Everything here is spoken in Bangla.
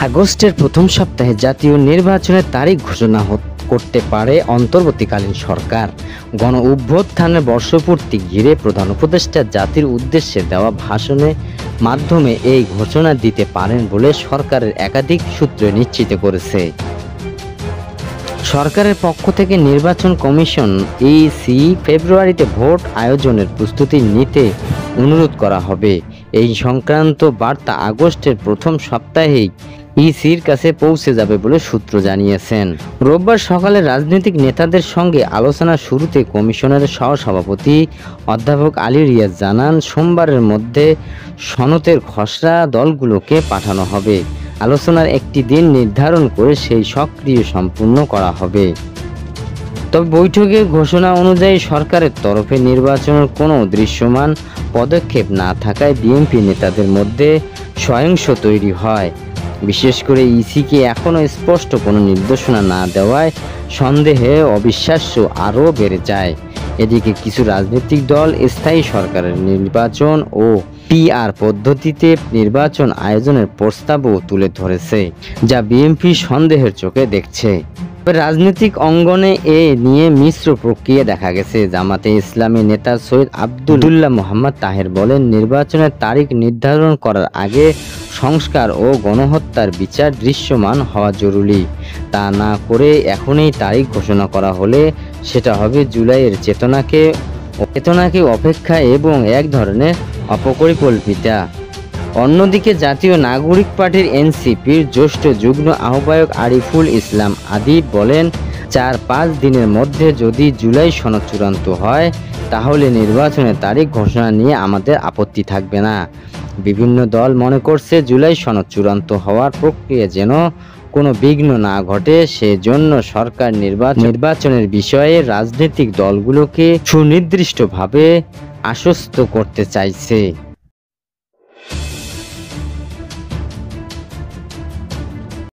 আগস্টের প্রথম সপ্তাহে জাতীয় নির্বাচনের তারিখ ঘোষণা করতে পারে অন্তর্বর্তীকালীন সরকার। গণ অভ্যুত্থানের বর্ষপূর্তি ঘিরে প্রধান উপদেষ্টা জাতির উদ্দেশ্যে দেওয়া ভাষণের মাধ্যমে এই ঘোষণা দিতে পারেন বলে সরকারের একাধিক সূত্র নিশ্চিত করেছে। সরকারের পক্ষ থেকে নির্বাচন কমিশন ইসি ফেব্রুয়ারিতে ভোট আয়োজনের প্রস্তুতি নিতে অনুরোধ করা হবে। এই সংক্রান্ত বার্তা আগস্টের প্রথম সপ্তাহেই ইসির কাছে পৌঁছে যাবে বলে সূত্র জানিয়েছেন। রোববার সকালে রাজনৈতিক নেতাদের সঙ্গে আলোচনার শুরুতে কমিশনের সহসভাপতি অধ্যাপক আলী রিয়াজ জানান, সোমবারের মধ্যে সনদের খসড়া দলগুলোকে পাঠানো হবে। আলোচনার একটি দিন নির্ধারণ করে সেই সক্রিয় সম্পূর্ণ করা হবে। তবে বৈঠকের ঘোষণা অনুযায়ী সরকারের তরফে নির্বাচনের কোনো দৃশ্যমান পদক্ষেপ না থাকায় বিএনপি নেতাদের মধ্যে সহিংস তৈরি হয়। বিশেষ করে ইসিকে এখনও স্পষ্ট কোনো নির্দেশনা না দেওয়ায় সন্দেহে অবিশ্বাস্য আরও বেড়ে যায়। এদিকে কিছু রাজনৈতিক দল স্থায়ী সরকারের নির্বাচন ও পিআর পদ্ধতিতে নির্বাচন আয়োজনের প্রস্তাবও তুলে ধরেছে, যা বিএনপি সন্দেহের চোখে দেখছে। রাজনৈতিক অঙ্গনে এ নিয়ে মিশ্র প্রক্রিয়া দেখা গেছে। জামাতে ইসলামী নেতা সৈয়দ আব্দুল্লাহ মোহাম্মদ তাহের বলেন, নির্বাচনের তারিখ নির্ধারণ করার আগে সংস্কার ও গণহত্যার বিচার দৃশ্যমান হওয়া জরুরি। তা না করে এখনই তারিখ ঘোষণা করা হলে সেটা হবে জুলাইয়ের চেতনাকে অপেক্ষা এবং এক ধরনের অপরিকল্পিতা। অন্যদিকে জাতীয় নাগরিক পার্টির এনসিপির জ্যেষ্ঠ যুগ্ম আহ্বায়ক আরিফুল ইসলাম আদিব বলেন, 4-5 দিনের মধ্যে যদি জুলাই সনদ চূড়ান্ত হয় তাহলে নির্বাচনের তারিখ ঘোষণা নিয়ে আমাদের আপত্তি থাকবে না। বিভিন্ন দল মনে করছে জুলাই সনদ চূড়ান্ত হওয়ার প্রক্রিয়া যেন কোনো বিঘ্ন না ঘটে, সেজন্য সরকার নির্বাচনের বিষয়ে রাজনৈতিক দলগুলোকে সুনির্দিষ্টভাবে আশ্বস্ত করতে চাইছে।